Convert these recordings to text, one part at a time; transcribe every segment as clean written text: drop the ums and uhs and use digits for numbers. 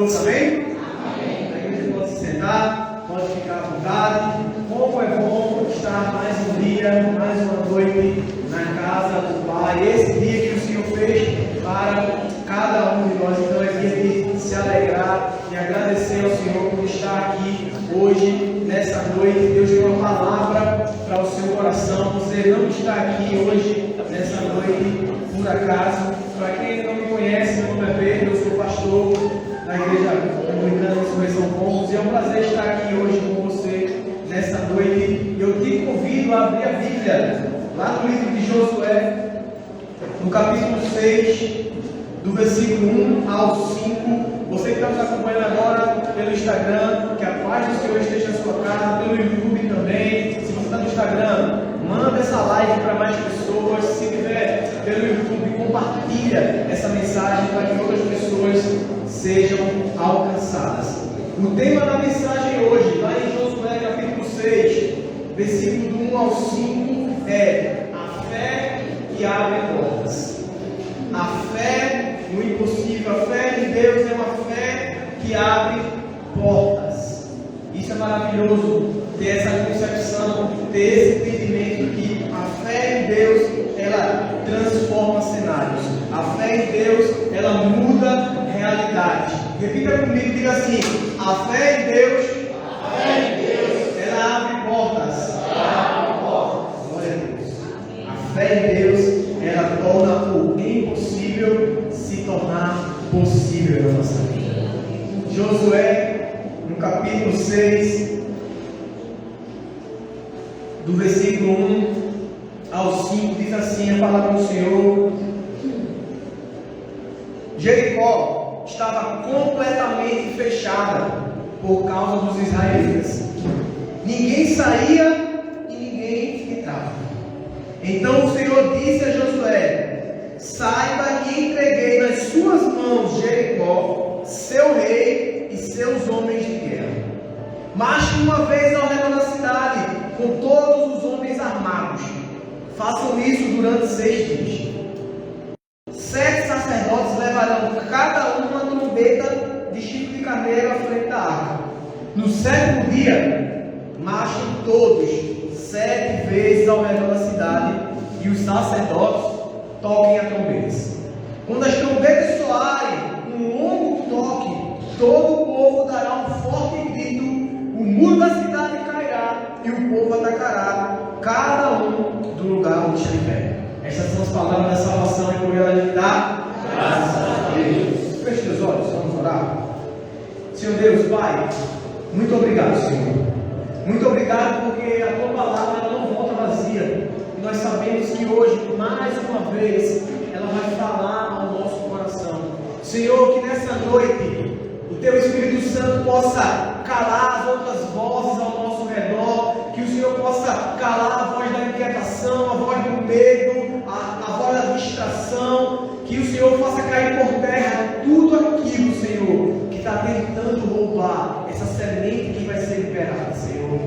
todos, amém? A igreja pode se sentar, pode ficar à vontade. Como é bom estar mais um dia, mais uma noite na casa do Pai. Esse dia que o Senhor fez para cada um de nós. Então é dia de se alegrar e agradecer ao Senhor por estar aqui hoje, nessa noite. Deus deu uma palavra para o seu coração. Você não está aqui hoje, nessa noite, por acaso. Para quem ainda não me conhece, meu nome é Pedro, eu sou pastor da Igreja Anglicana de Ressurreição Pombos, e é um prazer estar aqui hoje com você nessa noite. Eu te convido a abrir a Bíblia lá no livro de Josué, no capítulo 6, do versículo 1 ao 5. Você que está nos acompanhando agora pelo Instagram, que a paz do Senhor esteja na sua casa, pelo YouTube também. Se você está no Instagram, manda essa live para mais pessoas. Se tiver pelo YouTube, compartilha essa mensagem para que outras pessoas sejam alcançadas. O tema da mensagem hoje, lá em Josué capítulo 6, versículo do 1 ao 5, é a fé que abre portas. A fé no impossível, a fé em Deus é uma fé que abre portas. Isso é maravilhoso, ter essa concepção, ter esse entendimento que a fé em Deus, ela transforma cenários. A fé em Deus, ela muda realidades. Repita comigo, diga assim: a fé em Deus, ela abre portas. Glória a Deus. A fé em Deus, ela torna o impossível se tornar possível na nossa vida. Josué, no capítulo 6, do versículo 1 ao 5, diz assim a palavra do Senhor: Jericó estava completamente fechada por causa dos israelitas. Ninguém saía e ninguém entrava. Então o Senhor disse a Josué: saiba que entreguei nas suas mãos Jericó, seu rei e seus homens de guerra. Marche uma vez ao redor da cidade com todos os homens armados. Façam isso durante 6 dias. 7 sacerdotes levarão cada um uma trombeta de chifre de carneiro à frente da arca. No 7º dia, marchem todos 7 vezes ao redor da cidade, e os sacerdotes toquem a trombeta. Quando as trombetas soarem um longo toque, todo o povo dará um forte grito, o muro da cidade cairá e o povo atacará cada um do lugar onde estiver. Essas são as palavras da salvação e por ela lhe dá graças a Deus. Feche os olhos, vamos orar. Senhor Deus, Pai, muito obrigado, Senhor. Muito obrigado porque a tua palavra ela não volta vazia. E nós sabemos que hoje, mais uma vez, ela vai falar ao nosso coração. Senhor, que nessa noite o teu Espírito Santo possa calar as outras vozes ao nosso redor, que o Senhor possa calar a voz da inquietação, a voz do medo, a voz da distração, que o Senhor faça cair por terra tudo aquilo, Senhor, que está tentando roubar essa semente que vai ser liberada, Senhor.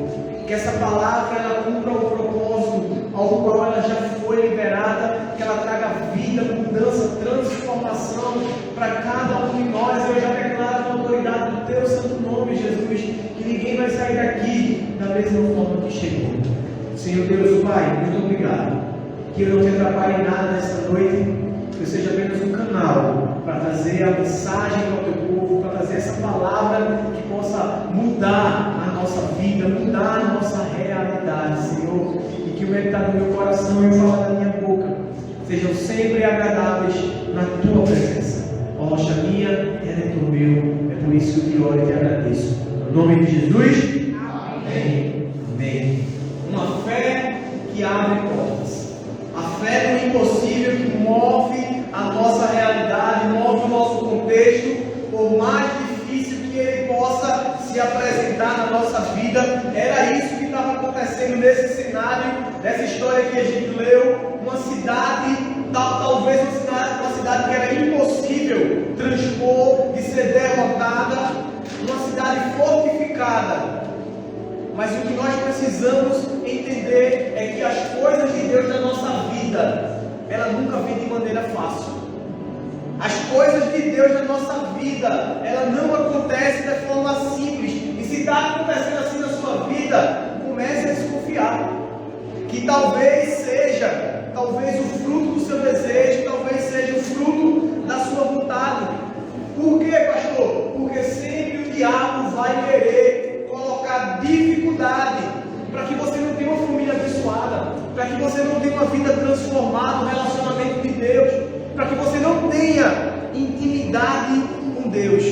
Que essa palavra ela cumpra o propósito ao qual ela já foi liberada, que ela traga vida, mudança, transformação para cada um de nós. Eu já declaro na autoridade do teu santo nome, Jesus, que ninguém vai sair daqui da mesma forma que chegou. Senhor Deus, Pai, muito obrigado. Que eu não te atrapalhe em nada nesta noite, que eu seja apenas um canal para trazer a mensagem ao teu povo, para trazer essa palavra que possa mudar a nossa vida, mudar a nossa realidade, Senhor. E que o meditar no meu coração e o falar da minha boca sejam sempre agradáveis na tua presença. Ó rocha minha, redentor meu, é por isso que eu te oro e te agradeço. No nome de Jesus, amém. Amém. Uma fé que abre portas. A fé no impossível que move a nossa realidade, move o nosso contexto, por mais difícil que ele possa se apresentar na nossa vida. Era isso que estava acontecendo nesse cenário, dessa história que a gente leu. Uma cidade, talvez uma cidade que era impossível transpor e ser derrotada, uma cidade fortificada. Mas o que nós precisamos entender é que as coisas de Deus na nossa vida, ela nunca vem de maneira fácil. As coisas de Deus na nossa vida, ela não acontece de forma simples. E se está acontecendo assim na sua vida, comece a desconfiar. Que talvez o fruto do seu desejo, talvez seja o fruto da sua vontade. Por quê, pastor? Porque sempre o diabo vai querer colocar dificuldade para que você não tenha uma família abençoada, para que você não tenha uma vida transformada, um relacionamento de Deus, para que você não tenha intimidade com Deus.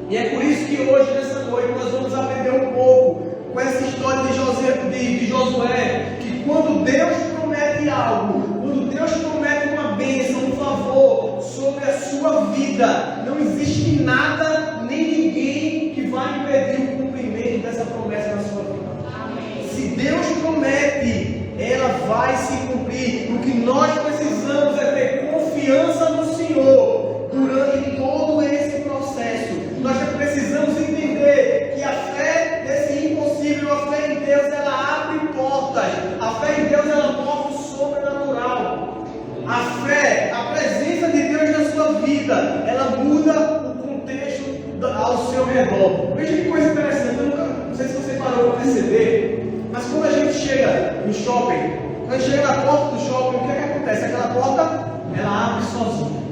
E é por isso que hoje, nessa noite, nós vamos aprender um pouco com essa história de Josué, que quando Deus promete algo, quando Deus promete uma bênção, um favor sobre a sua vida, não existe nada nem ninguém que vai impedir o cumprimento dessa promessa na sua vida. Amém. Se Deus promete, ela vai se cumprir. O que nós precisamos é ter confiança no Senhor durante todo esse processo. Nós precisamos entender que a fé desse impossível, a fé em Deus, ela abre portas. A fé em Deus, ela move o sobrenatural. A fé, a presença de Deus na sua vida, ela muda o contexto ao seu redor. Veja que coisa interessante. Não sei se você parou para perceber, mas quando a gente chega no shopping, quando a gente chega na porta do shopping, o que é que acontece? Aquela porta, ela abre sozinha.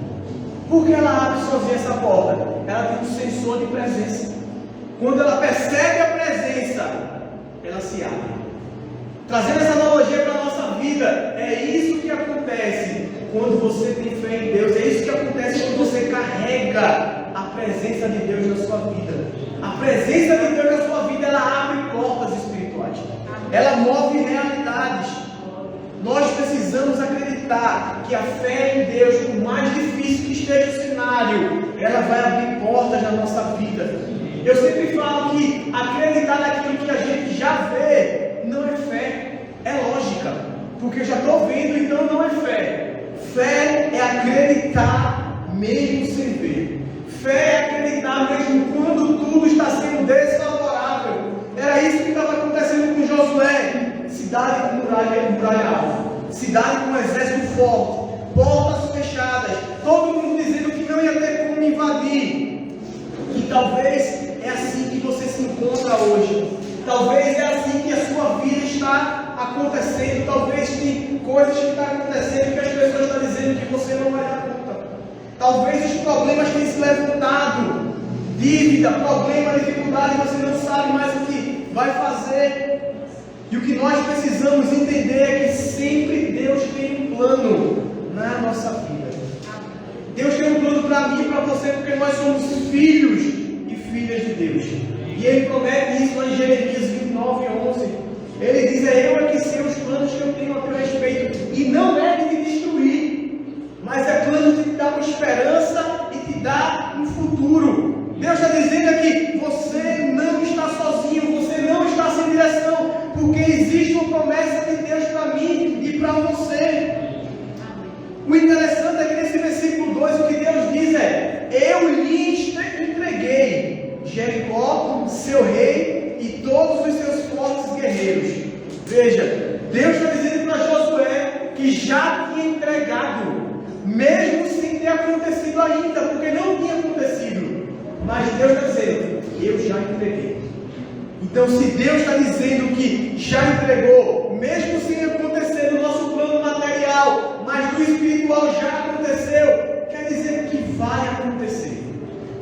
Por que ela abre sozinha essa porta? Ela tem um sensor de presença. Quando ela percebe a presença, ela se abre. Trazendo essa analogia para a nossa vida, é isso que acontece quando você tem fé em Deus. É isso que acontece quando você carrega a presença de Deus na sua vida. A presença de Deus na sua vida, ela abre portas espirituais. Ela move realidades. Nós precisamos acreditar que a fé em Deus, por mais difícil que esteja o cenário, ela vai abrir portas na nossa vida. Eu sempre falo que acreditar naquilo que a gente já vê não é fé, é lógica. Porque eu já estou vendo, então não é fé. Fé é acreditar mesmo sem ver. Fé é acreditar mesmo quando tudo está sendo desfavorável. Era isso que estava acontecendo com Josué. Cidade com muralha alta, cidade com um exército forte, portas fechadas, todo mundo dizendo que não ia ter como invadir. E talvez é assim que você se encontra hoje. Talvez é assim que a sua vida está acontecendo. Talvez tem coisas que estão acontecendo que as pessoas estão dizendo que você não vai dar conta. Talvez os problemas tenham se levantado. Dívida, problema, dificuldade, você não sabe mais o que vai fazer. E o que nós precisamos entender é que sempre Deus tem um plano na nossa vida. Deus tem um plano para mim e para você, porque nós somos filhos e filhas de Deus. E Ele promete isso lá em Jeremias 29:11. Ele diz: eu é que sei os planos que eu tenho a teu respeito. E não é de te destruir, mas é plano de te dar uma esperança e te dar um futuro. Deus está dizendo aqui: você não está sozinho, você não está sem direção, porque existe uma promessa de Deus para mim e para você. O interessante é que nesse versículo 2 o que Deus diz é: eu lhe entreguei Jericó, seu rei e todos os seus fortes guerreiros. Veja, Deus está dizendo para Josué que já tinha entregado, mesmo sem ter acontecido ainda, porque não tinha acontecido. Mas Deus está dizendo: eu já entreguei. Então, se Deus está dizendo que já entregou, mesmo sem acontecer no nosso plano material, mas no espiritual já aconteceu, quer dizer que vai acontecer.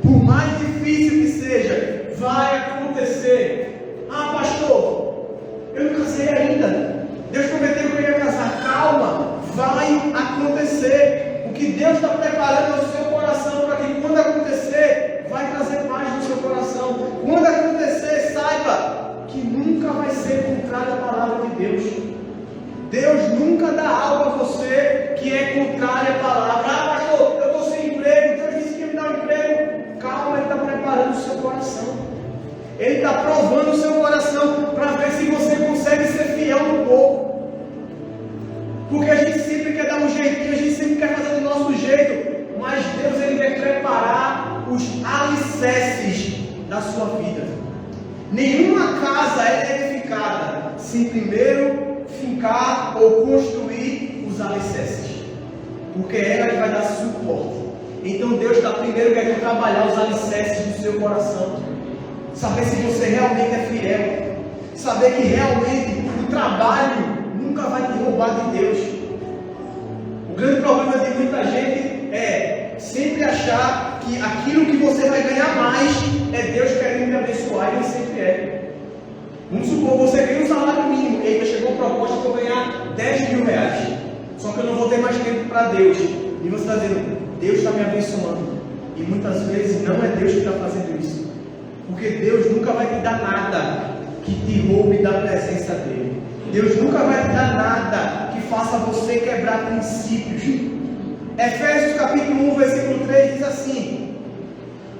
Por mais difícil que seja, vai acontecer. Ah, pastor, eu não casei ainda. Deus prometeu que eu ia casar. Calma, vai acontecer. O que Deus está preparando no seu coração para que quando acontecer, vai trazer paz no seu coração. Quando acontecer, saiba que nunca vai ser contrário à palavra de Deus. Deus nunca dá algo a você que é contrário à palavra. Ah, pastor, eu estou sem emprego. Deus disse que ia me dar um emprego. Calma, Ele está preparando o seu coração. Ele está provando o seu coração para ver se você consegue ser fiel um pouco. Porque a gente sempre quer dar um jeitinho, a gente sempre quer fazer do nosso jeito. Mas Deus, Ele quer preparar os alicerces da sua vida. Nenhuma casa é edificada sem primeiro fincar ou construir os alicerces. Porque ela vai dar suporte. Então Deus está primeiro querendo trabalhar os alicerces do seu coração. Saber se você realmente é fiel. Saber que realmente o trabalho nunca vai te roubar de Deus. O grande problema de muita gente é sempre achar que aquilo que você vai ganhar mais é Deus querendo te abençoar, e nem sempre é. Vamos supor, você ganha um salário mínimo, eita, chegou a proposta para eu ganhar 10 mil reais. Só que eu não vou ter mais tempo para Deus. E você está dizendo, Deus está me abençoando. E muitas vezes não é Deus que está fazendo isso. Porque Deus nunca vai te dar nada que te roube da presença dEle. Deus nunca vai te dar nada que faça você quebrar princípios. Efésios capítulo 1, versículo 3 diz assim: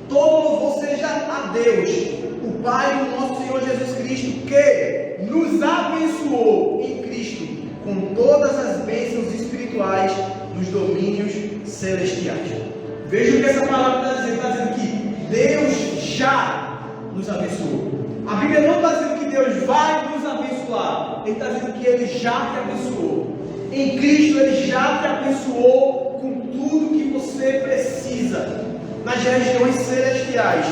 todo louvor seja a Deus, o Pai do nosso Senhor Jesus Cristo, que nos abençoou em Cristo com todas as bênçãos espirituais dos domínios celestiais. Veja o que essa palavra está dizendo. Está dizendo que Deus já nos abençoou. A Bíblia não está dizendo que Deus vai nos abençoar. Ele está dizendo que Ele já te abençoou. Em Cristo Ele já te abençoou com tudo que você precisa nas regiões celestiais.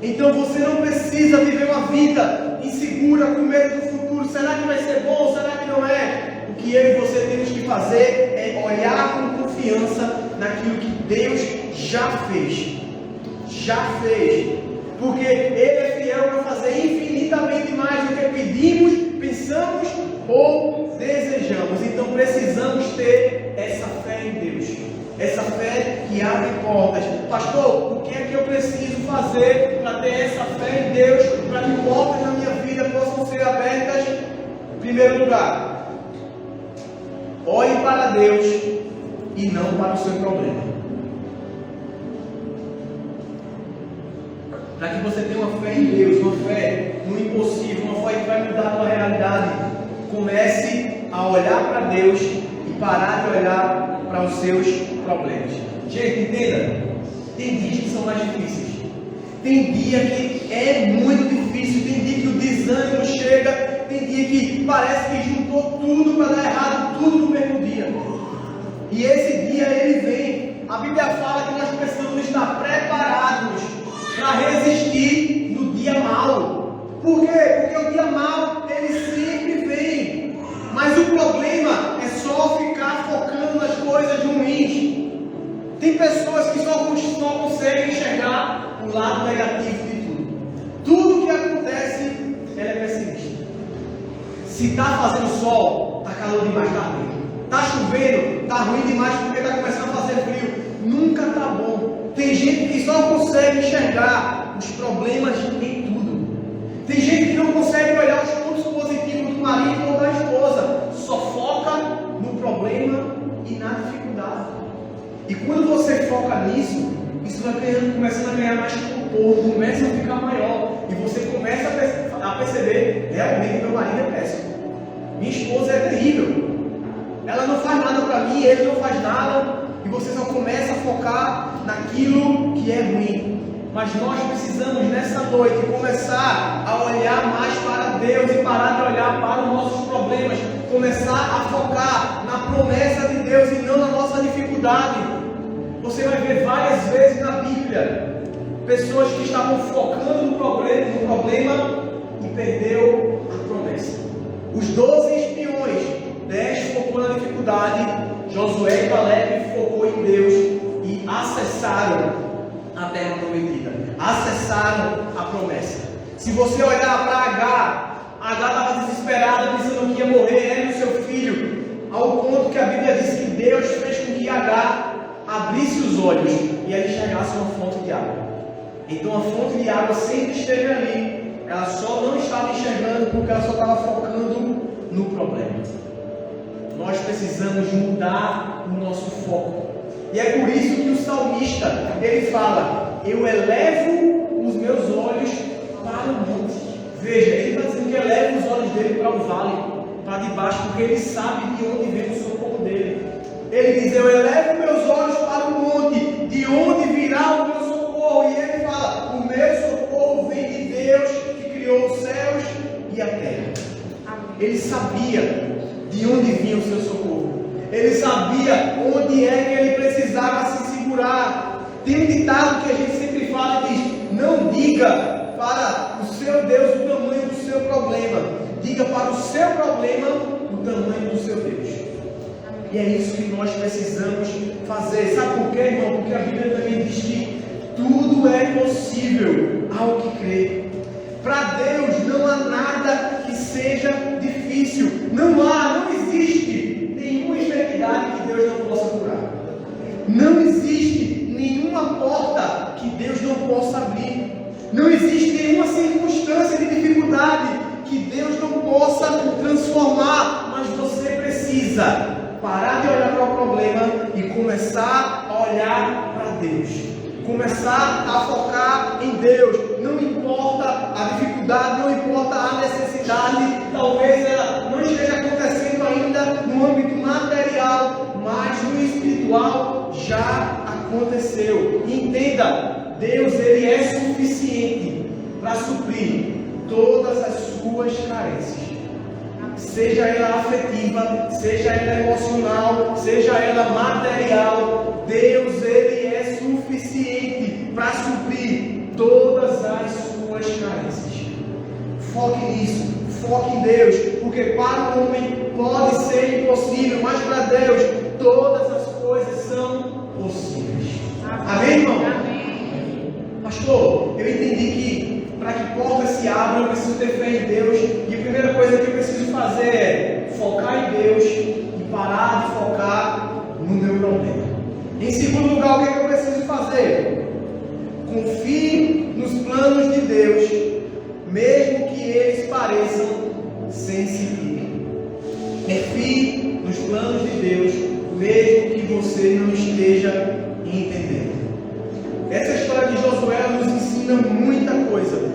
Então você não precisa viver uma vida insegura, com medo do futuro. Será que vai ser bom? Será que não é? O que eu e você temos que fazer é olhar com confiança naquilo que Deus já fez. Já fez. Porque Ele é fiel para fazer infinitamente mais do que pedimos, pensamos ou desejamos. Então precisamos ter essa fé em Deus. Essa fé que abre portas. Pastor, o que é que eu preciso fazer para ter essa fé em Deus, para que portas na minha vida possam ser abertas? Em primeiro lugar, olhe para Deus e não para o seu problema. Para que você tenha uma fé em Deus, uma fé no impossível, uma fé que vai mudar a tua realidade, comece a olhar para Deus e parar de olhar para os seus problemas. Gente, entenda, tem dias que são mais difíceis, tem dia que é muito difícil, tem dia que o desânimo chega, tem dia que parece que juntou tudo para dar errado, tudo no mesmo dia. E esse dia ele vem. A Bíblia fala que nós precisamos estar preparados para resistir no dia mau. Por quê? Porque o dia mau ele sempre vem. Mas o problema é só ficar focando nas coisas ruins. Tem pessoas que só conseguem enxergar o lado negativo de tudo. Tudo que acontece, ela é pessimista. Se está fazendo sol, está calor demais, está ruim. Está chovendo, está ruim demais porque está começando a fazer frio. Nunca está bom. Tem gente que só consegue enxergar os problemas em tudo. Tem gente que não consegue olhar os pontos positivos do marido ou da esposa. Só foca no problema e na dificuldade. E quando você foca nisso, isso vai começando a ganhar mais contorno, começa a ficar maior. E você começa a perceber, realmente meu marido é péssimo. Minha esposa é terrível. Ela não faz nada para mim, ele não faz nada. E você só começa a focar naquilo que é ruim. Mas nós precisamos nessa noite começar a olhar mais para Deus e parar de olhar para os nossos problemas. Começar a focar na promessa de Deus e não na nossa dificuldade. Você vai ver várias vezes na Bíblia pessoas que estavam focando no problema e perdeu a promessa. Os 12 espiões, 10 focou na dificuldade, Josué e Caleb focou em Deus e acessaram a terra prometida, acessaram a promessa. Se você olhar para Agar estava desesperada, pensando que ia morrer, ela e o seu filho, ao ponto que a Bíblia diz que Deus fez com que Agar abrisse os olhos e ela enxergasse uma fonte de água. Então a fonte de água sempre esteve ali, ela só não estava enxergando porque ela só estava focando no problema. Nós precisamos mudar o nosso foco. E é por isso que o salmista, ele fala, eu elevo os meus olhos para o monte. Veja, ele está dizendo que eleva os olhos dele para o vale, para debaixo, porque ele sabe de onde vem o socorro dele. Ele diz, eu elevo meus olhos para o monte, de onde virá o meu socorro? E ele fala, o meu socorro vem de Deus, que criou os céus e a terra. Ele sabia de onde vinha o seu socorro. Ele sabia onde é que ele precisava se segurar curar. Tem um ditado que a gente sempre fala e diz: não diga para o seu Deus o tamanho do seu problema, diga para o seu problema o tamanho do seu Deus. E é isso que nós precisamos fazer. Sabe por quê, irmão? Porque a Bíblia também diz que tudo é possível ao que crê. Para Deus não há nada que seja difícil. Não existe nenhuma enfermidade que Deus não possa curar. Não existe nenhuma porta que Deus não possa abrir. Não existe nenhuma circunstância de dificuldade que Deus não possa transformar. Mas você precisa parar de olhar para o problema e começar a olhar para Deus. Começar a focar em Deus. Não importa a dificuldade, não importa a necessidade. Talvez ela não esteja acontecendo ainda no âmbito material, mas no espiritual já aconteceu. Entenda, Deus ele é suficiente para suprir todas as suas carências. Seja ela afetiva, seja ela emocional, seja ela material, Deus ele é suficiente para suprir todas as suas carências. Foque nisso, foque em Deus, porque para o homem pode ser impossível, mas para Deus todas as coisas são possíveis. Amém, irmão? Amém. Pastor, eu entendi que para que portas se abram, eu preciso ter fé em Deus. E a primeira coisa que eu preciso fazer é focar em Deus e parar de focar no meu problema. Em segundo lugar, o que eu preciso fazer? Confie nos planos de Deus, mesmo que eles pareçam sensíveis. Confie nos planos de Deus, mesmo que você não esteja entendendo. Essa história de Josué nos ensina muita coisa.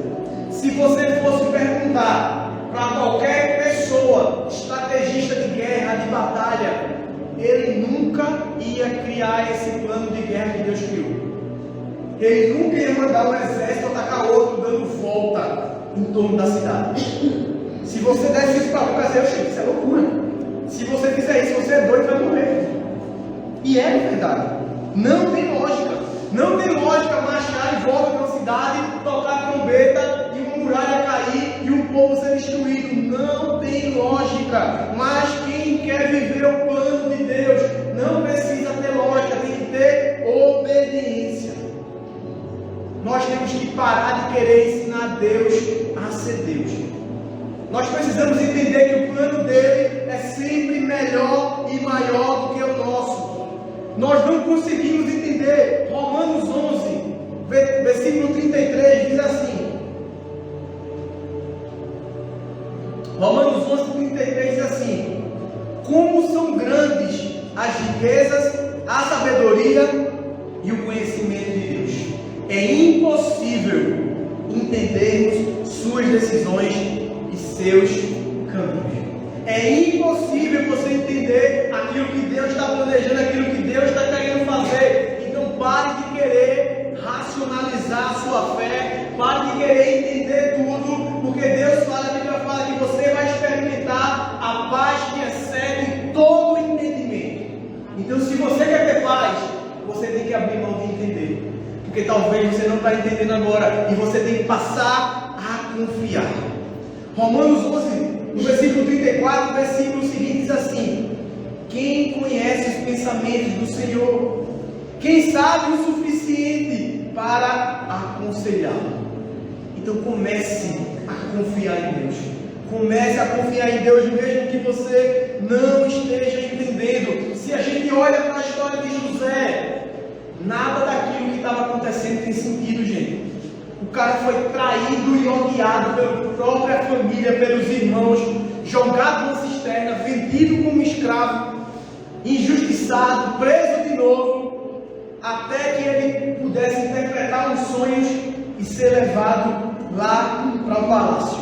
Se você fosse perguntar para qualquer pessoa, estrategista de guerra, de batalha, ele nunca ia criar esse plano de guerra que Deus criou. Ele nunca ia mandar um exército atacar outro dando volta em torno da cidade. Se você desse isso para o Brasil, isso é loucura. Se você fizer isso, você é doido, vai morrer. E é verdade. Não tem lógica. Não tem lógica marchar em volta de uma cidade, tocar trombeta e uma muralha cair e o povo ser destruído. Não tem lógica. Mas quem quer viver o plano de Deus não precisa ter lógica, tem que ter obediência. Nós temos que parar de querer ensinar Deus a ser Deus. Nós precisamos entender que o plano dele é sempre melhor e maior do que o nosso. Nós não conseguimos entender. Romanos 11, versículo 33 diz assim. Romanos 11, 33 diz assim: como são grandes as riquezas, a sabedoria e o conhecimento de Deus. É impossível entendermos suas decisões e seus caminhos. É impossível você entender aquilo que Deus está planejando, aquilo que Deus está querendo fazer. Então pare de querer racionalizar a sua fé, pare de querer entender tudo, porque Deus fala, a Bíblia fala que você vai experimentar a paz que excede todo o entendimento. Então se você quer ter paz, você tem que abrir mão de entender, porque talvez você não está entendendo agora, e você tem que passar a confiar. Romanos 11, no versículo 34, o versículo seguinte diz assim: quem conhece os pensamentos do Senhor? Quem sabe o suficiente para aconselhá-lo? Então comece a confiar em Deus. Comece a confiar em Deus mesmo que você não esteja entendendo. Se a gente olha para a história de José, nada daquilo que estava acontecendo tem sentido, gente. O cara foi traído e odiado pela própria família, pelos irmãos, jogado numa cisterna, vendido como escravo, injustiçado, preso de novo, até que ele pudesse interpretar os sonhos e ser levado lá para o palácio.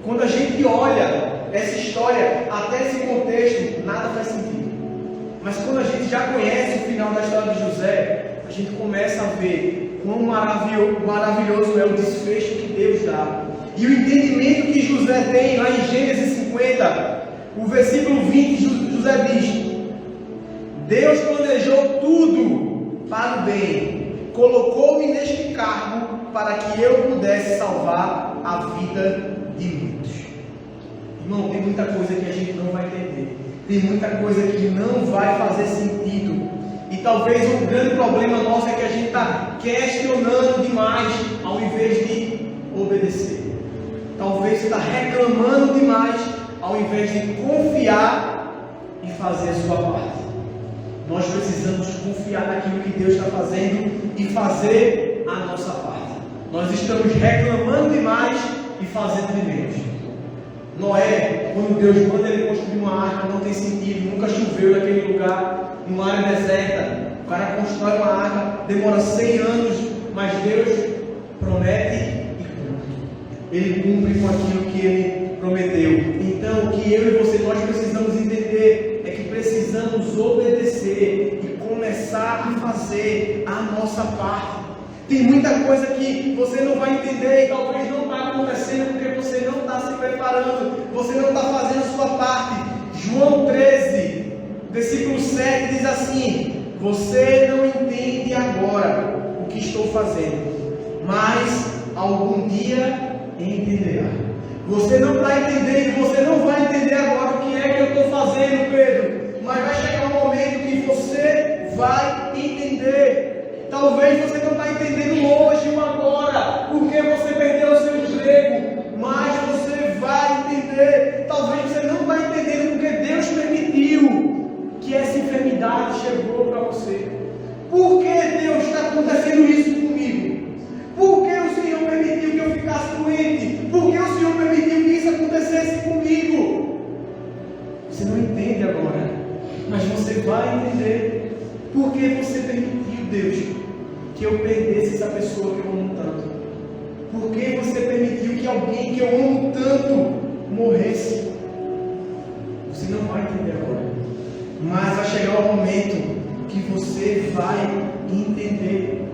Quando a gente olha essa história, até esse contexto, nada faz sentido. Mas quando a gente já conhece o final da história de José, a gente começa a ver quão maravilhoso é o desfecho que Deus dá. E o entendimento que José tem lá em Gênesis 50, o versículo 20, José diz: Deus planejou tudo para o bem, colocou-me neste cargo para que eu pudesse salvar a vida de muitos. Irmão, tem muita coisa que a gente não vai entender, tem muita coisa que não vai fazer sentido, e talvez o grande problema nosso é que a gente está questionando demais ao invés de obedecer. Talvez você está reclamando demais ao invés de confiar e fazer a sua parte. Nós precisamos confiar naquilo que Deus está fazendo e fazer a nossa parte. Nós estamos reclamando demais e fazendo de menos. Noé, quando Deus manda ele construir uma arca, não tem sentido, nunca choveu naquele lugar, numa área deserta. O cara constrói uma arca, demora 100 anos, mas Deus promete e cumpre. Ele cumpre com aquilo que ele prometeu. Então, o que eu e você, nós precisamos entender é que precisamos obedecer e começar a fazer a nossa parte. Tem muita coisa que você não vai entender e talvez não está acontecendo porque você não está se preparando, você não está fazendo a sua parte. João 13, versículo 7 diz assim: você não entende agora o que estou fazendo, mas algum dia entenderá. Você não está entendendo, você não vai entender agora o que é que eu estou fazendo, Pedro, mas vai chegar um momento que você vai entender. Talvez você não está entendendo hoje ou agora porque você perdeu o seu emprego, mas você vai entender. Talvez você não está entendendo porque Deus permitiu que essa enfermidade chegou para você. Por que Deus está acontecendo isso comigo? Por que o Senhor permitiu que eu ficasse doente? Por que o Senhor permitiu que isso acontecesse comigo? Você não entende agora, mas você vai entender. Por que você permitiu, Deus, que eu perdesse essa pessoa que eu amo tanto? Por que você permitiu que alguém que eu amo tanto morresse? Você não vai entender agora, mas vai chegar o momento que você vai entender.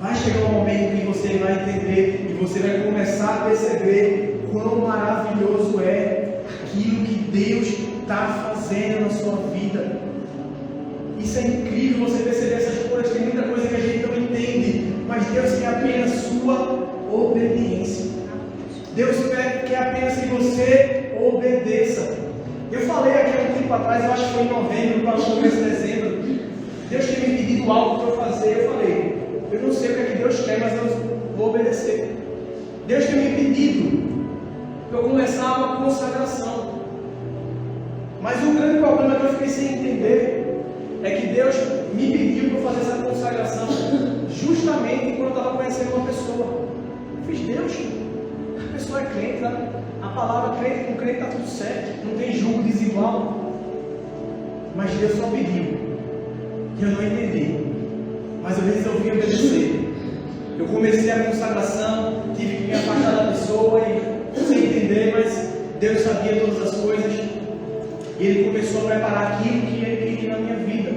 Vai chegar um momento que você vai entender e você vai começar a perceber quão maravilhoso é aquilo que Deus está fazendo na sua vida. Isso é incrível você perceber essas coisas. Tem muita coisa que a gente não entende, mas Deus quer apenas sua obediência. Deus quer apenas que você obedeça. Eu falei aqui há um tempo atrás, eu acho que foi em novembro, para o começo de dezembro. Deus tinha me pedido algo para eu fazer. Eu falei, eu não sei o que é que Deus quer, mas eu vou obedecer. Deus tinha me pedido para eu começar uma consagração. Mas o grande problema que eu fiquei sem entender é que Deus me pediu para fazer essa consagração justamente quando eu estava conhecendo uma pessoa. Eu fiz, Deus, a pessoa é crente, tá? A palavra crente com crente está tudo certo, não tem julgo desigual. Mas Deus só pediu, e eu não entendi, mas eu resolvi obedecer. Eu comecei a consagração, tive que me afastar da pessoa e sem entender, mas Deus sabia todas as coisas. E Ele começou a preparar aquilo que Ele queria na minha vida.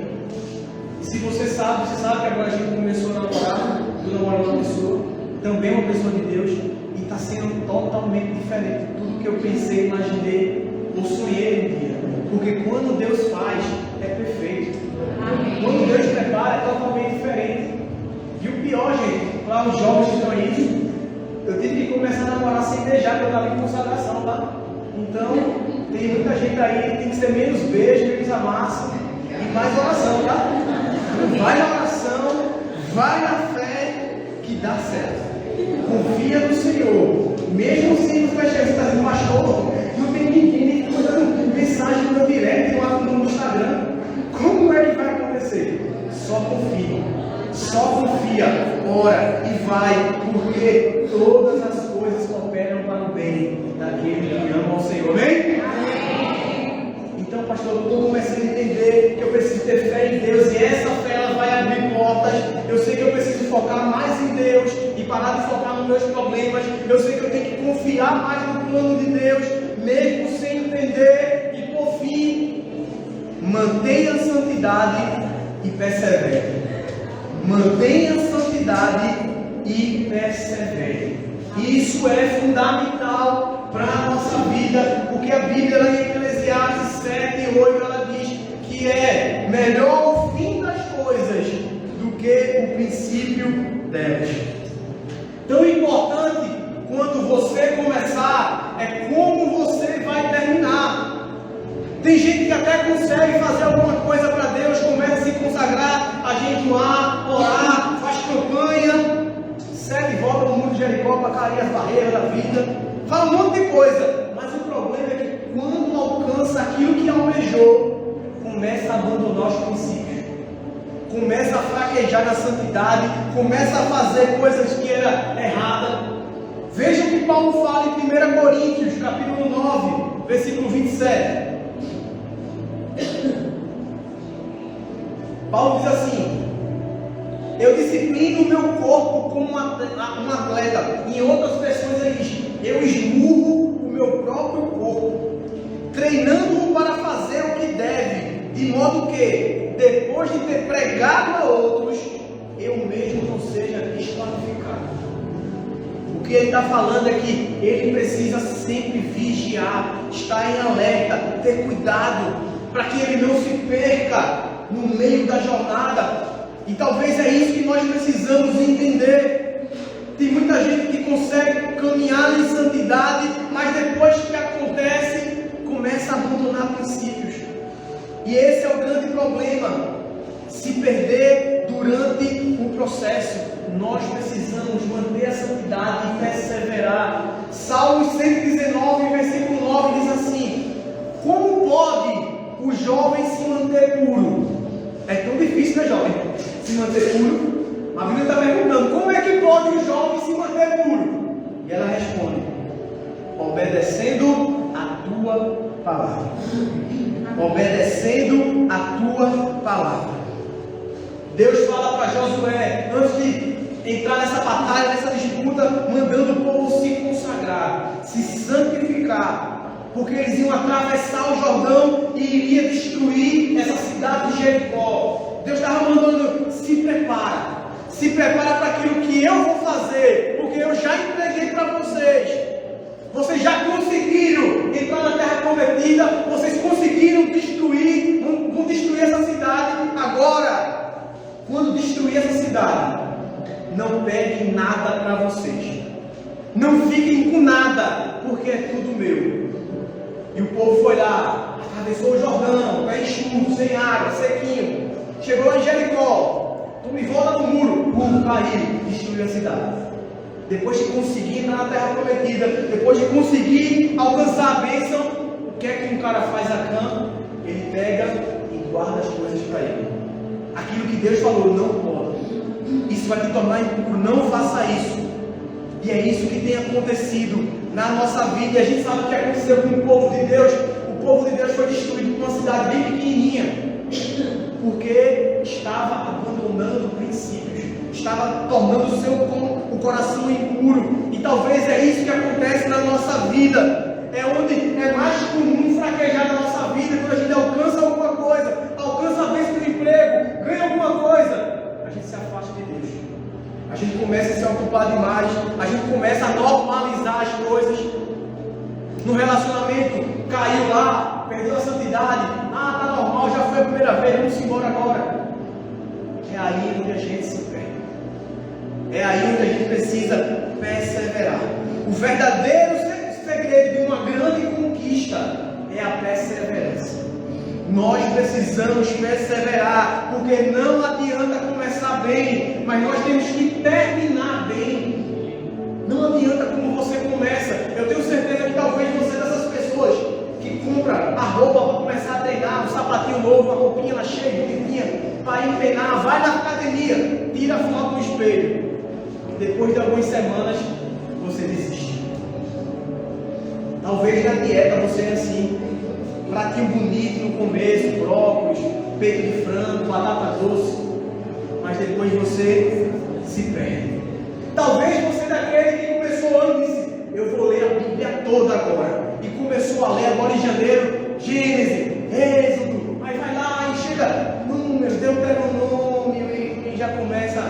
E se você sabe que agora a gente começou a namorar, eu namoro uma pessoa, também uma pessoa de Deus, e está sendo totalmente diferente de tudo que eu pensei, imaginei ou sonhei um dia. Porque quando Deus faz, é perfeito. Quando Deus prepara, é totalmente diferente. E o pior, gente, para os jovens que estão aí, eu tive que começar a namorar sem beijar, porque eu estava em consagração, tá? Então, tem muita gente aí que tem que ser menos beijo, menos amasso e mais oração, tá? Vai na oração, vai na fé, que dá certo. Confia no Senhor. Mesmo sem os peixes, você está dizendo, pastor, não tem ninguém que mandando mensagem no meu direct lá no Instagram. Como é que vai acontecer? Só confia, ora e vai, porque todas as coisas cooperam para o bem daquele que ama ao Senhor. Amém? Então, pastor, eu estou começando a entender que eu preciso ter fé em Deus, e essa fé ela vai abrir portas. Eu sei que eu preciso focar mais em Deus e parar de focar nos meus problemas. Eu sei que eu tenho que confiar mais no plano de Deus, mesmo sem entender. E por fim, mantenha a santidade e persevere. Mantenha a santidade e persevere. Isso é fundamental para a nossa vida, porque a Bíblia em Eclesiastes 7:8 ela diz que é melhor o fim das coisas delas. Tão importante quanto você começar é como você vai terminar. Tem gente que até consegue fazer alguma coisa para Deus, começa a se consagrar, a jejuar, orar, faz campanha, segue e volta no mundo de Jericó para cair as barreiras da vida, fala um monte de coisa, mas o problema é que quando alcança aquilo que almejou, começa a abandonar os princípios, começa a fraquejar na santidade, começa a fazer coisas que era errada. Veja o que Paulo fala em 1 Coríntios, capítulo 9, versículo 27. Paulo diz assim: eu disciplino o meu corpo como um atleta. Em outras versões ele diz: eu esmurro o meu próprio corpo, treinando-o para fazer o que deve, de modo que, depois de ter pregado a outros, eu mesmo não seja desqualificado. O que ele está falando é que ele precisa sempre vigiar, estar em alerta, ter cuidado, para que ele não se perca no meio da jornada. E talvez é isso que nós precisamos entender. Tem muita gente que consegue caminhar em santidade, mas depois que acontece, começa a abandonar princípios. E esse é o grande problema. Se perder durante o processo. Nós precisamos manter a santidade e perseverar. Salmos 119, versículo 9 diz assim: como pode o jovem se manter puro? É tão difícil, né, jovem? Se manter puro. A Bíblia está perguntando: como é que pode o jovem se manter puro? E ela responde: obedecendo a tua palavra. Obedecendo a tua palavra. Deus fala para Josué, antes de entrar nessa batalha, nessa disputa, mandando o povo se consagrar, se santificar, porque eles iam atravessar o Jordão e iria destruir essa cidade de Jericó. Deus estava mandando: se prepara para aquilo que eu vou fazer, porque eu já entreguei para vocês. Vocês já conseguiram entrar na terra prometida, vocês conseguiram destruir, vão destruir essa cidade. Agora, quando destruir essa cidade, não peguem nada para vocês, não fiquem com nada, porque é tudo meu. E o povo foi lá, atravessou o Jordão, pé enxuto, sem água, sequinho, chegou lá em Jericó, tome volta no muro, caiu, destruiu a cidade. Depois de conseguir entrar na terra prometida, depois de conseguir alcançar a bênção, o que é que um cara faz a Acã? Ele pega e guarda as coisas para ele. Aquilo que Deus falou: não pode, isso vai te tornar impuro, não faça isso. E é isso que tem acontecido na nossa vida. E a gente sabe o que aconteceu com o povo de Deus. O povo de Deus foi destruído por uma cidade bem pequenininha, porque estava abandonando princípios, estava tornando o coração impuro. E talvez é isso que acontece na nossa vida. É onde é mais comum fraquejar na nossa vida, quando a gente alcança alguma coisa, alcança a bênção do emprego, ganha alguma coisa, a gente se afasta de Deus. A gente começa a se ocupar demais, a gente começa a normalizar as coisas. No relacionamento, caiu lá, perdeu a santidade, tá normal, já foi a primeira vez, vamos embora agora. É aí onde a gente se perde. É aí onde a gente precisa perseverar. O verdadeiro segredo de uma grande conquista é a perseverança. Nós precisamos perseverar, porque não adianta começar bem, mas nós temos que terminar bem. Não adianta como você começa. Eu tenho certeza que talvez você é dessas pessoas que compra a roupa para começar a treinar, um sapatinho novo, a roupinha cheia, bonitinha, para empenar, vai na academia, tira a foto no espelho. Depois de algumas semanas, você desiste. Talvez na dieta você é assim, pratinho bonito no começo, brócolis, peito de frango, batata doce, mas depois você se perde. Talvez você é daquele que começou ano e disse: eu vou ler a Bíblia toda agora, e começou a ler agora em janeiro, Gênesis, Êxodo, aí vai lá e chega Números, Deuteronômio, e já começa: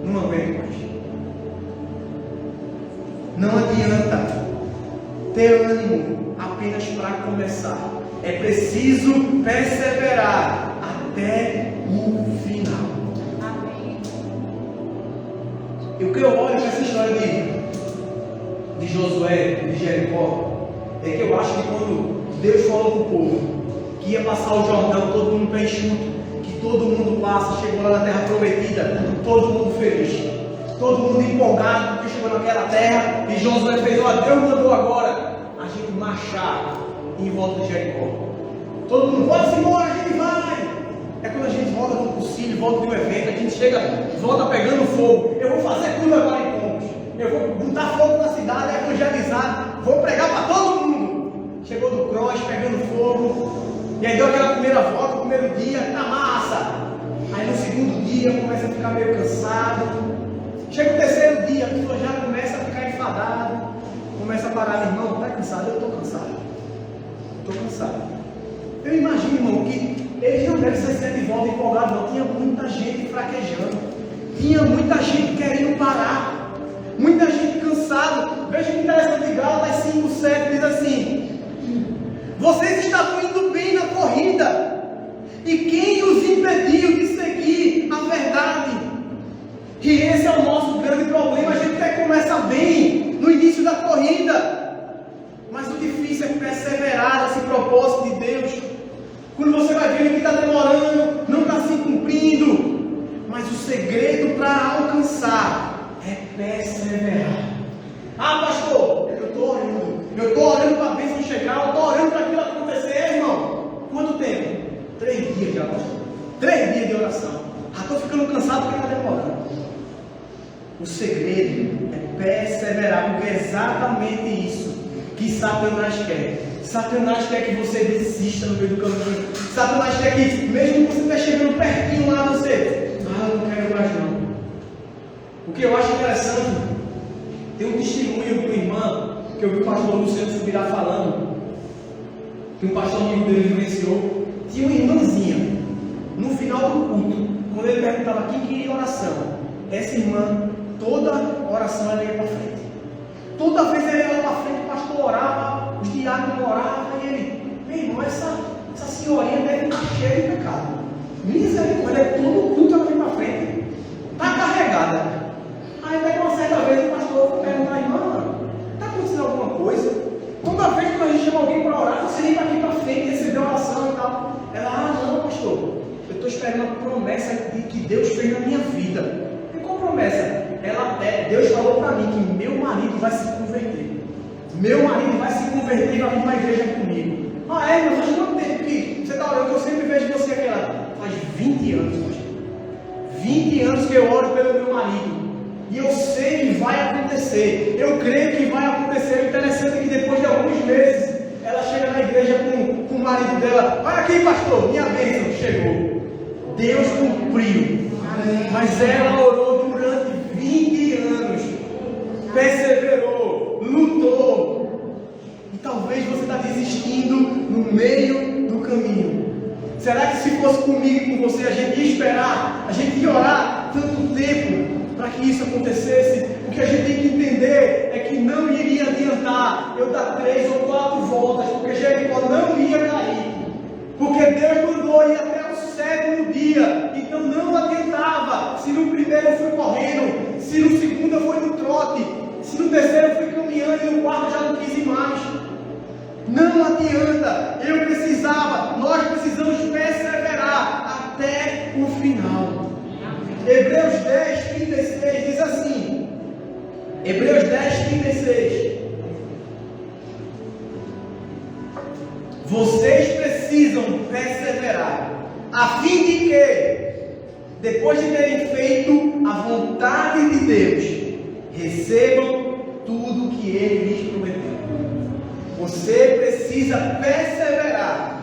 não aguento mais. Não adianta ter ânimo apenas para começar. É preciso perseverar até o final. Amém. E o que eu olho para essa história de Josué, de Jericó, é que eu acho que quando Deus falou para o povo que ia passar o Jordão, todo mundo pé enxuto, que todo mundo passa, chegou lá na terra prometida, todo mundo feliz, todo mundo empolgado, porque chegou naquela terra, e Josué fez: ó, Deus mandou agora a gente marchar em volta de Jericó. Todo mundo, pode-se embora, a gente vai. É quando a gente volta de um concílio, volta de um evento, a gente chega, volta pegando fogo. Eu vou fazer tudo agora em Pombos. Eu vou botar fogo na cidade, evangelizar, vou pregar para todo mundo. Chegou do cross, pegando fogo. E aí deu aquela primeira volta, o primeiro dia, tá massa. Aí no segundo dia começa a ficar meio cansado. Chega o terceiro dia, a pessoa já começa a ficar enfadada. Começa a parar: irmão, tá cansado? Eu estou cansado. Estou cansado. Eu imagino, irmão, que eles não devem ser de volta empolgados, não. Tinha muita gente fraquejando. Tinha muita gente querendo parar. Muita gente cansada. Veja que interessante, Gálatas 5:7 diz assim: vocês estavam indo bem na corrida, e quem os impediu de seguir a verdade? E esse é o nosso grande problema. A gente até começa bem no início da corrida, mas o difícil é perseverar nesse propósito de Deus. Quando você vai vendo que está demorando, não está se cumprindo, mas o segredo para alcançar é perseverar. Ah, pastor, eu estou orando para a bênção chegar, eu estou orando para aquilo acontecer, irmão. Quanto tempo? 3 dias de oração. 3 dias de oração. Já estou ficando cansado porque está demorando. O segredo é perseverar, porque é exatamente isso que Satanás quer. Satanás quer que você desista no meio do caminho. Satanás quer que, mesmo que você esteja chegando pertinho lá, você: eu não quero mais não. O que eu acho interessante, tem um testemunho de uma irmã que eu vi o pastor Luciano Subirá falando, que um pastor amigo dele vivenciou. Tinha uma irmãzinha, no final do culto, quando ele perguntava quem queria oração, essa irmã, toda oração ela ia para frente. Toda vez ele ia para frente, o pastor orava, os diáconos oravam, e ele: meu irmão, essa senhorinha deve estar cheia de pecado. Misericórdia, todo culto ela vem para frente, está carregada. Aí até que uma certa vez o pastor foi perguntar: irmã, está acontecendo alguma coisa? Toda vez que a gente chama alguém para orar, você vem aqui para frente, receber oração e tal. Ela: não, pastor, eu estou esperando a promessa que Deus fez na minha vida. E qual promessa? Deus falou para mim que meu marido vai se converter. Meu marido vai se converter e vai vir para a igreja comigo. Mas faz quanto tempo que você está orando? Eu sempre vejo você aquela. Faz 20 anos, pastor. 20 anos que eu oro pelo meu marido. E eu sei que vai acontecer. Eu creio que vai acontecer. O interessante é que depois de alguns meses, ela chega na igreja com o marido dela: olha aqui, pastor, minha bênção chegou. Deus cumpriu. Mas ela orou durante 20 anos. Perseverou, lutou. E talvez você está desistindo no meio do caminho. Será que se fosse comigo e com você, a gente ia esperar, a gente ia orar tanto tempo para que isso acontecesse? O que a gente tem que entender é que não iria adiantar eu dar 3 ou 4 voltas, porque Jericó não ia cair, porque Deus mandou ir até o 7º dia. Então não adiantava se no primeiro eu fui correndo, se no segundo eu fui no trote, se no terceiro eu fui caminhando e no quarto já não quis ir mais. Não adianta. Nós precisamos perseverar até o final. Hebreus 10:36 diz assim. Hebreus 10:36. Vocês precisam perseverar, a fim de que, depois de terem feito a vontade de Deus, recebam tudo que Ele lhes prometeu. Você precisa perseverar,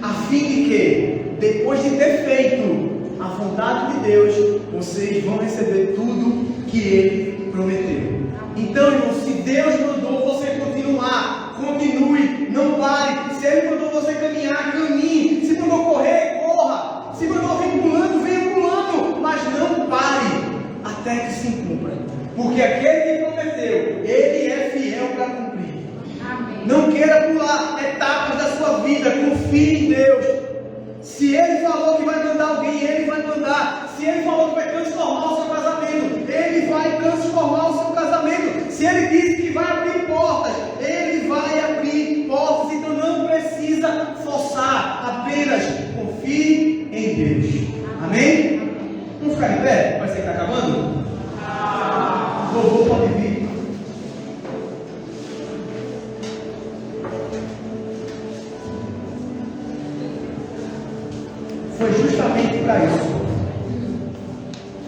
a fim de que, depois de ter feito a vontade de Deus, vocês vão receber tudo que Ele prometeu. Então, irmão, se Deus mandou você continuar, continue, não pare. Se Ele mandou você caminhar, caminhe. Se mandou correr, corra. Se mandou vir pulando, venha pulando. Mas não pare até que se cumpra. Porque aquele que prometeu, Ele é fiel para cumprir. Amém. Não queira pular etapas da sua vida. Confie em Deus. Se Ele falou que vai mandar alguém, Ele vai mandar. Se Ele falou que vai transformar o seu casamento, Ele vai Louvor pode vir. Foi justamente para isso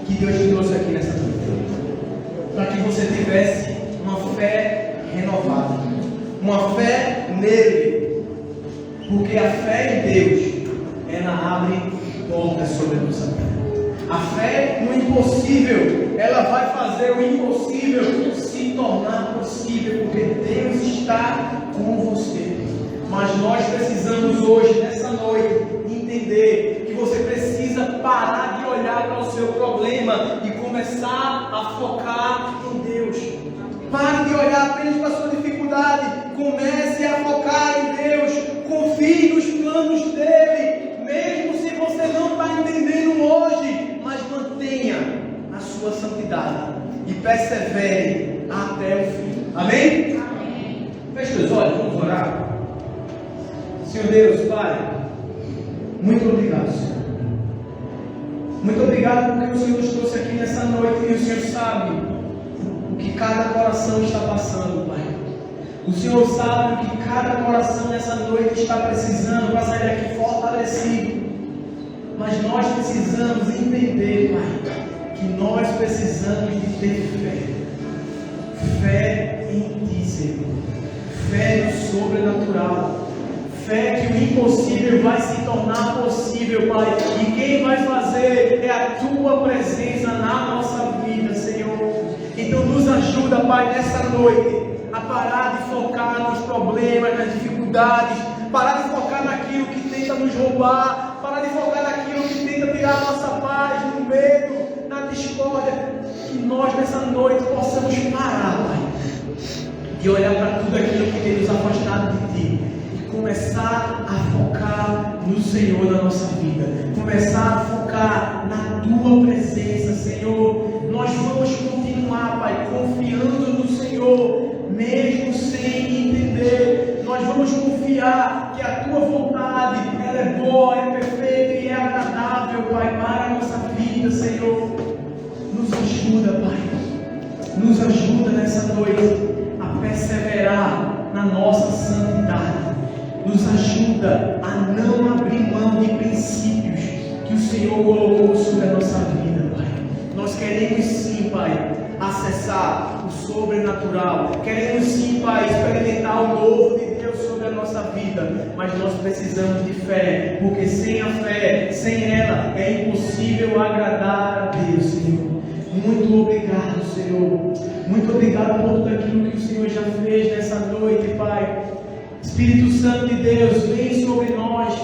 que Deus te trouxe aqui nessa noite. Para que você tivesse uma fé renovada. Uma fé nele. Porque a fé em Deus, ela abre portas sobre a nossa vida. A fé no impossível, ela vai fazer o impossível se tornar possível. Porque Deus está com você. Mas nós precisamos hoje, nessa noite, entender que você precisa parar de olhar para o seu problema e começar a focar em Deus. Pare de olhar apenas para a sua dificuldade. Comece a focar em Deus. Confie nos planos dele. Mesmo se você não está entendendo hoje, mas mantenha a sua santidade e persevere até o fim. Amém? Amém. Feche os olhos, vamos orar. Senhor Deus, Pai, muito obrigado, Senhor. Muito obrigado porque o Senhor nos trouxe aqui nessa noite e o Senhor sabe o que cada coração está passando, Pai. O Senhor sabe o que cada coração nessa noite está precisando para sair daqui fortalecido. Mas nós precisamos entender, Pai, que nós precisamos de ter fé. Fé em Ti, Senhor. Fé no sobrenatural. Fé que o impossível vai se tornar possível, Pai. E quem vai fazer é a Tua presença na nossa vida, Senhor. Então nos ajuda, Pai, nessa noite a parar de focar nos problemas, nas dificuldades, parar de focar naquilo que tenta nos roubar, parar de focar naquilo que tenta tirar a nossa paz, no medo, na discórdia. Que nós nessa noite possamos parar, Pai, de olhar para tudo aquilo que tem nos afastado de Ti. Começar a focar no Senhor na nossa vida. Começar a focar na Tua presença, Senhor. Nós vamos continuar, Pai, confiando no Senhor, mesmo sem entender. Nós vamos confiar que a Tua vontade, ela é boa, é perfeita e é agradável, Pai, para a nossa vida, Senhor. Nos ajuda, Pai. Nos ajuda nessa noite a perseverar na nossa santidade. Nos ajuda a não abrir mão de princípios que o Senhor colocou sobre a nossa vida, Pai. Nós queremos sim, Pai, acessar o sobrenatural. Queremos sim, Pai, experimentar o novo de Deus sobre a nossa vida. Mas nós precisamos de fé, porque sem a fé, sem ela, é impossível agradar a Deus, Senhor. Muito obrigado, Senhor. Muito obrigado por tudo aquilo que o Senhor já fez nessa noite, Pai. Espírito Santo de Deus, vem sobre nós,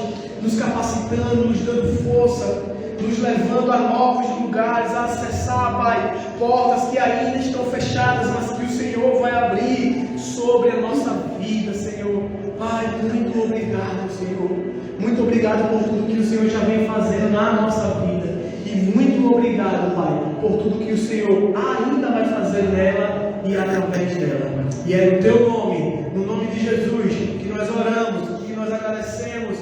nos capacitando, nos dando força, nos levando a novos lugares, a acessar, Pai, portas que ainda estão fechadas, mas que o Senhor vai abrir sobre a nossa vida, Senhor. Pai, muito obrigado, Senhor. Muito obrigado por tudo que o Senhor já vem fazendo na nossa vida. E muito obrigado, Pai, por tudo que o Senhor ainda vai fazer nela e através dela. E é no Teu nome, no nome de Jesus, que nós oramos, que nós agradecemos